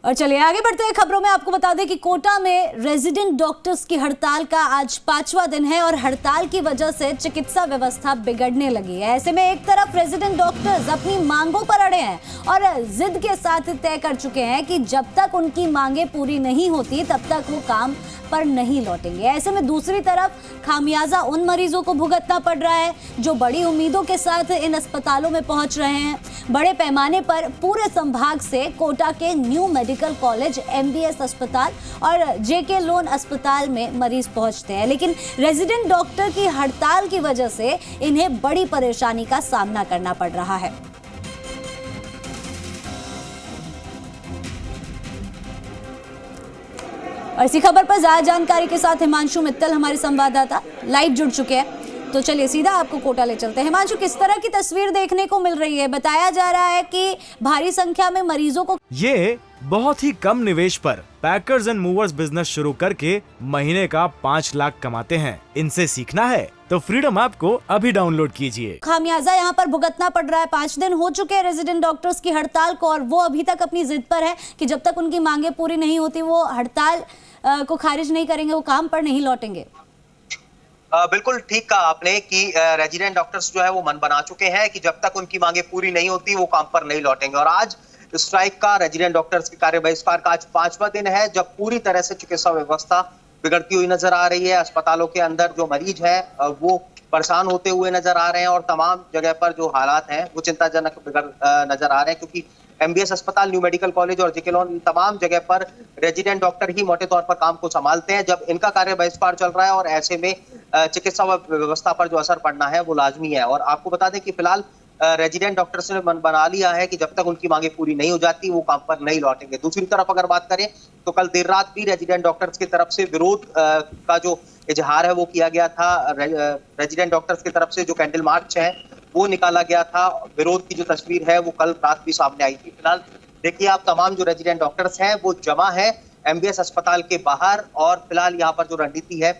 और चलिए आगे बढ़ते हैं खबरों में। आपको बता दें कि कोटा में रेजिडेंट डॉक्टर्स की हड़ताल का आज 5वां दिन है और हड़ताल की वजह से चिकित्सा व्यवस्था बिगड़ने लगी है। ऐसे में एक तरफ रेजिडेंट डॉक्टर्स अपनी मांगों पर अड़े हैं और जिद के साथ तय कर चुके हैं कि जब तक उनकी मांगें पूरी नहीं होती तब तक वो काम पर नहीं लौटेंगे। ऐसे में दूसरी तरफ खामियाजा उन मरीजों को भुगतना पड़ रहा है जो बड़ी उम्मीदों के साथ इन अस्पतालों में पहुंच रहे हैं। बड़े पैमाने पर पूरे संभाग से कोटा के न्यू मेडिकल कॉलेज, MBS अस्पताल और JK लोन अस्पताल में मरीज पहुंचते हैं, लेकिन रेजिडेंट डॉक्टर की हड़ताल की वजह से इन्हें बड़ी परेशानी का सामना करना पड़ रहा है। और इसी खबर पर ज्यादा जानकारी के साथ हिमांशु मित्तल हमारे संवाददाता लाइव जुड़ चुके हैं। तो चलिए सीधा आपको कोटा ले चलते हैं। हिमांशु, किस तरह की तस्वीर देखने को मिल रही है? बताया जा रहा है कि भारी संख्या में मरीजों को ये बहुत ही कम निवेश पर पैकर्स एंड मूवर्स बिजनेस शुरू करके महीने का 5 लाख कमाते हैं। इनसे सीखना है तो फ्रीडम ऐप को अभी डाउनलोड कीजिए। खामियाजा यहाँ पर भुगतना पड़ रहा है। 5 दिन हो चुके हैं रेजिडेंट डॉक्टर्स की हड़ताल को और वो अभी तक अपनी जिद पर है कि जब तक उनकी मांगे पूरी नहीं होती वो हड़ताल को खारिज नहीं करेंगे, वो काम पर नहीं लौटेंगे। बिल्कुल ठीक कहा आपने कि रेजिडेंट डॉक्टर्स जो है वो मन बना चुके हैं कि जब तक उनकी मांगे पूरी नहीं होती वो काम पर नहीं लौटेंगे। और आज स्ट्राइक का, रेजिडेंट डॉक्टर्स के कार्य बहिष्कार का आज 5वां दिन है जब पूरी तरह से चिकित्सा व्यवस्था बिगड़ती हुई नजर आ रही है। अस्पतालों के अंदर जो मरीज है वो परेशान होते हुए नजर आ रहे हैं और तमाम जगह पर जो हालात हैं वो चिंताजनक नजर आ रहे हैं, क्योंकि MBS अस्पताल, न्यू मेडिकल कॉलेज और JK लोन तमाम जगह पर रेजिडेंट डॉक्टर ही मोटे तौर पर काम को संभालते हैं। जब इनका कार्य बहिष्कार चल रहा है और ऐसे में चिकित्सा व्यवस्था पर जो असर पड़ना है वो लाजमी है। और आपको बता दें कि फिलहाल रेजिडेंट डॉक्टर्स ने मन बना लिया है कि जब तक उनकी मांगे पूरी नहीं हो जाती वो काम पर नहीं लौटेंगे। दूसरी तरफ अगर बात करें तो कल देर रात भी रेजिडेंट डॉक्टर्स की तरफ से विरोध का जो इजहार है वो किया गया था। रेजिडेंट डॉक्टर्स की तरफ से जो कैंडल मार्च है वो निकाला गया था। विरोध की जो तस्वीर है वो कल रात भी सामने आई थी। फिलहाल देखिए आप, तमाम जो रेजिडेंट डॉक्टर्स हैं वो जमा है MBS अस्पताल के बाहर और फिलहाल यहाँ पर जो रणनीति है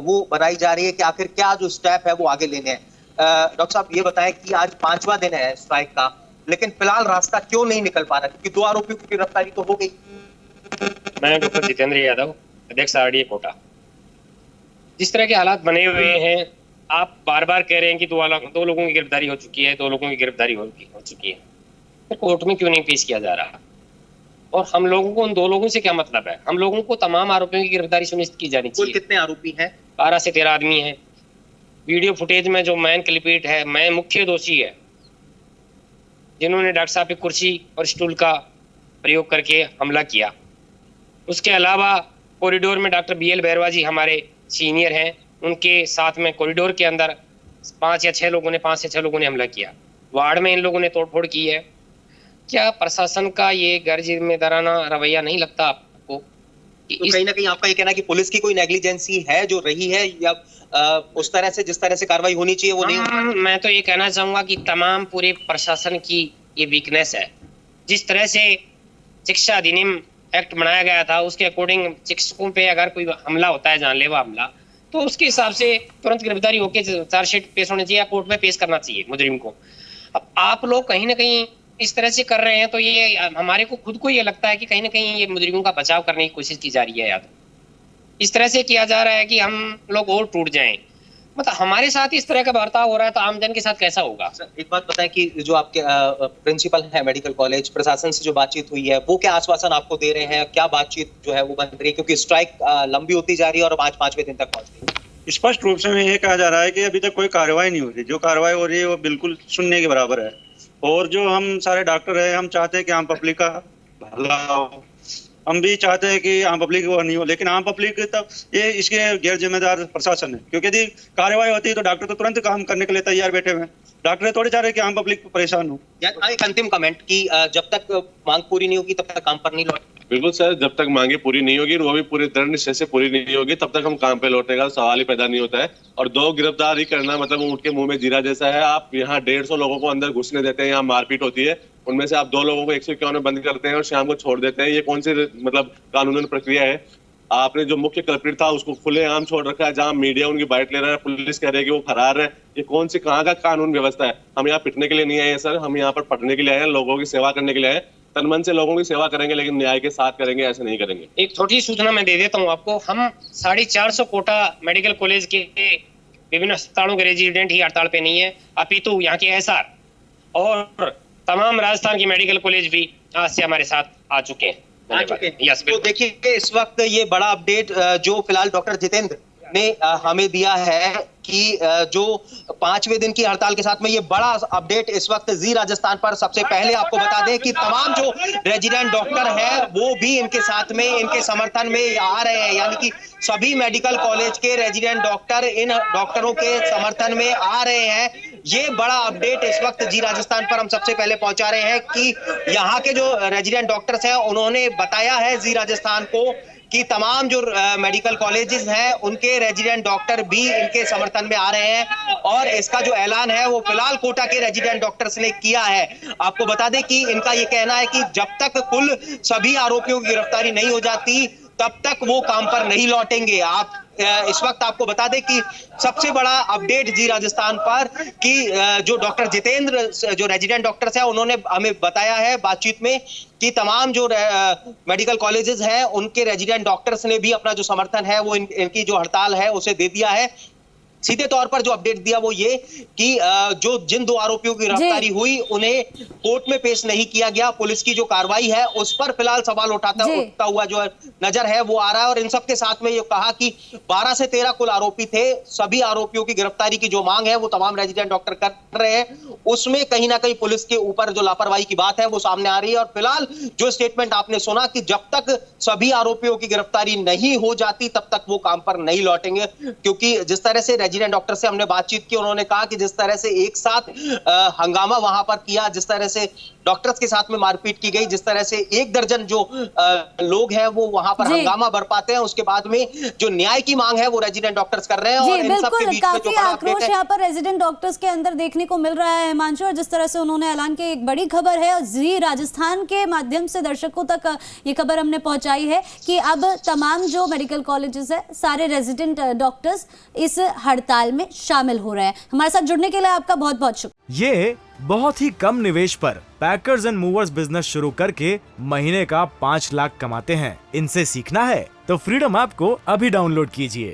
वो बनाई जा रही है कि आखिर क्या जो स्टेप है वो आगे लेने हैं। डॉक्टर साहब ये बताएं कि आज 5वां दिन है स्ट्राइक का, लेकिन फिलहाल रास्ता क्यों नहीं निकल पा रहा? क्योंकि 2 आरोपियों की गिरफ्तारी तो हो गई। मैं डॉक्टर जितेंद्र यादव, अध्यक्ष RDA कोटा। जिस तरह के हालात बने हुए हैं, आप बार बार कह रहे हैं कि 2 लोगों की गिरफ्तारी हो चुकी है, 2 लोगों की गिरफ्तारी हो चुकी है, तो कोर्ट में क्यों नहीं पेश किया जा रहा? और हम लोगों को उन 2 लोगों से क्या मतलब है? हम लोगों को तमाम आरोपियों की गिरफ्तारी सुनिश्चित की जानी चाहिए। कितने आरोपी हैं? 12 से 13 आदमी हैं। वीडियो फुटेज में जो मैन कल्प्रिट है, मैं मुख्य दोषी है, जिन्होंने डॉक्टर साहब पे कुर्सी और स्टूल का प्रयोग करके हमला किया। उसके अलावा कॉरिडोर में डॉक्टर BL बैरवा जी हमारे सीनियर हैं, उनके साथ में कॉरिडोर के अंदर 5 से 6 लोगों ने हमला किया। वार्ड में इन लोगों ने तोड़फोड़ की है। क्या प्रशासन का ये गैर जिम्मेदाराना रवैया नहीं लगता आपको? तो कहीं ना कहीं आपका ये कहना है कि पुलिस की कोई नेग्लिजेंसी है जो रही है, या उस तरह से जिस तरह से कार्रवाई होनी चाहिए वो नहीं? मैं तो ये कहना चाहूंगा कि तमाम पूरे प्रशासन की ये वीकनेस है। जिस तरह से शिक्षा अधिनियम एक्ट बनाया गया था उसके अकॉर्डिंग शिक्षकों पे अगर कोई हमला होता है, जानलेवा हमला, तो उसके हिसाब से तुरंत गिरफ्तारी होकर चार्जशीट पेश होनी चाहिए या कोर्ट में पेश करना चाहिए मुजरिम को। अब आप लोग कहीं ना कहीं इस तरह से कर रहे हैं तो ये हमारे को खुद को ये लगता है कि कहीं ना कहीं ये मुजरिमों का बचाव करने की कोशिश की जा रही है। या तो इस तरह से किया जा रहा है कि हम लोग और टूट जाएं। मतलब हमारे साथ इस तरह का बर्ताव हो रहा है तो आमजन के साथ कैसा होगा? एक बात बताएं कि जो आपके प्रिंसिपल है मेडिकल कॉलेज, प्रशासन से जो बातचीत हुई है वो क्या आश्वासन आपको दे रहे हैं? क्या बातचीत जो है वो बन रही है? क्योंकि स्ट्राइक लंबी होती जा रही है और आज 5वें दिन तक पहुंच गई। स्पष्ट रूप से ये कहा जा रहा है कि अभी तक कोई कार्रवाई नहीं हो रही। जो कार्रवाई हो रही है वो बिल्कुल शून्य के बराबर है। और जो हम सारे डॉक्टर हैं, हम चाहते हैं कि आम पब्लिक का भला हो, हम भी चाहते हैं कि आम पब्लिक वो नहीं हो, लेकिन आम पब्लिक तब ये इसके गैर जिम्मेदार प्रशासन है। क्योंकि यदि कार्रवाई होती है तो डॉक्टर तो तुरंत काम करने के लिए तैयार बैठे हुए हैं। डॉक्टर थोड़े चाह रहे कि आम पब्लिक परेशान हो। एक अंतिम कमेंट कि जब तक मांग पूरी नहीं होगी तब तक काम पर नहीं लौट। बिल्कुल सर, जब तक मांगे पूरी नहीं होगी, वो भी पूरी दृढ़ निश्चय से पूरी नहीं होगी, तब तक हम काम पे लौटने का सवाल ही पैदा नहीं होता है। और 2 गिरफ्तारी करना मतलब ऊँट के मुंह में जीरा जैसा है। आप यहाँ 150 लोगों को अंदर घुसने देते हैं, यहाँ मारपीट होती है, उनमें से आप 2 लोगों को 151 में बंद करते हैं और शाम को छोड़ देते हैं। ये कौन सी मतलब कानूनी प्रक्रिया है? आपने जो मुख्य कल्प्रिट था उसको खुलेआम छोड़ रखा है, जहां मीडिया उनकी बाइट ले रहा है, पुलिस कह रही है कि वो फरार है। ये कौन सी कहाँ का कानून व्यवस्था है? हम यहाँ पिटने के लिए नहीं आए हैं सर, हम यहाँ पर पढ़ने के लिए आए हैं, लोगों की सेवा करने के लिए आए हैं। तन मन से लोगों की सेवा करेंगे, लेकिन न्याय के साथ करेंगे, ऐसे नहीं करेंगे। एक छोटी सूचना मैं दे देता हूँ आपको। हम 450 कोटा मेडिकल कॉलेज के विभिन्न अस्पतालों के रेजिडेंट ही हड़ताल पे नहीं है, अपितु यहाँ के एसआर और तमाम राजस्थान की मेडिकल कॉलेज भी आज से हमारे साथ आ चुके हैं। यस, तो देखिए इस वक्त ये बड़ा अपडेट जो फिलहाल डॉक्टर जितेंद्र ने हमें दिया है कि जो 5वें दिन की हड़ताल के साथ में ये बड़ा अपडेट इस वक्त जी राजस्थान पर। सबसे पहले आपको बता दें कि तमाम जो रेजिडेंट डॉक्टर हैं वो भी इनके साथ में, इनके समर्थन में आ रहे हैं, यानी कि सभी मेडिकल कॉलेज के रेजिडेंट डॉक्टर इन डॉक्टरों के समर्थन में आ रहे हैं। ये बड़ा अपडेट इस वक्त जी राजस्थान पर हम सबसे पहले पहुंचा रहे हैं कि यहाँ के जो रेजिडेंट डॉक्टर्स हैं उन्होंने बताया है जी राजस्थान को कि तमाम जो मेडिकल कॉलेजेस हैं उनके रेजिडेंट डॉक्टर भी इनके समर्थन में आ रहे हैं, और इसका जो ऐलान है वो फिलहाल कोटा के रेजिडेंट डॉक्टर्स ने किया है। आपको बता दें कि इनका ये कहना है कि जब तक कुल सभी आरोपियों की गिरफ्तारी नहीं हो जाती तब तक वो काम पर नहीं लौटेंगे। आप इस वक्त आपको बता दें कि सबसे बड़ा अपडेट जी राजस्थान पर कि जो डॉक्टर जितेंद्र जो रेजिडेंट डॉक्टर्स हैं उन्होंने हमें बताया है बातचीत में कि तमाम जो मेडिकल कॉलेजेस हैं उनके रेजिडेंट डॉक्टर्स ने भी अपना जो समर्थन है वो इनकी जो हड़ताल है उसे दे दिया है। सीधे तौर पर जो अपडेट दिया वो ये कि जो जिन 2 आरोपियों की गिरफ्तारी हुई उन्हें कोर्ट में पेश नहीं किया गया। पुलिस की जो कार्रवाई है उस पर फिलहाल सवाल उठता हुआ जो नजर है वो आ रहा है। और इन सब के साथ में ये कहा कि 12 से 13 कुल आरोपी थे। सभी आरोपियों की गिरफ्तारी की जो मांग है वो तमाम रेजिडेंट डॉक्टर कर रहे हैं, उसमें कहीं ना कहीं पुलिस के ऊपर जो लापरवाही की बात है वो सामने आ रही है। और फिलहाल जो स्टेटमेंट आपने सुना कि जब तक सभी आरोपियों की गिरफ्तारी नहीं हो जाती तब तक वो काम पर नहीं लौटेंगे, क्योंकि जिस तरह से रेजिडेंट डॉक्टर से हमने बातचीत की उन्होंने कहा कि जिस तरह से एक साथ हंगामा वहां पर किया, जिस तरह से डॉक्टर्स के साथ में मारपीट की गई, जिस तरह से 1 दर्जन जो लोग हैं वो वहां पर हंगामा बरपाते हैं, उसके बाद में जो न्याय की मांग है वो रेजिडेंट डॉक्टर्स कर रहे हैं। और इन सब के बीच में जो बड़ा आक्रोश यहाँ पर रेजिडेंट डॉक्टर्स के अंदर देखने को मिल रहा है हिमांशु, और जिस तरह से उन्होंने ऐलान किया, एक बड़ी खबर है और जी राजस्थान के माध्यम से दर्शकों तक ये खबर हमने पहुंचाई है कि अब तमाम जो मेडिकल कॉलेजेस है सारे रेजिडेंट डॉक्टर्स इस हड़ताल में शामिल हो रहे हैं। हमारे साथ जुड़ने के लिए आपका बहुत बहुत शुक्रिया। ये बहुत ही कम निवेश पर पैकर्स एंड मूवर्स बिजनेस शुरू करके महीने का 5 लाख कमाते हैं। इनसे सीखना है तो फ्रीडम ऐप को अभी डाउनलोड कीजिए।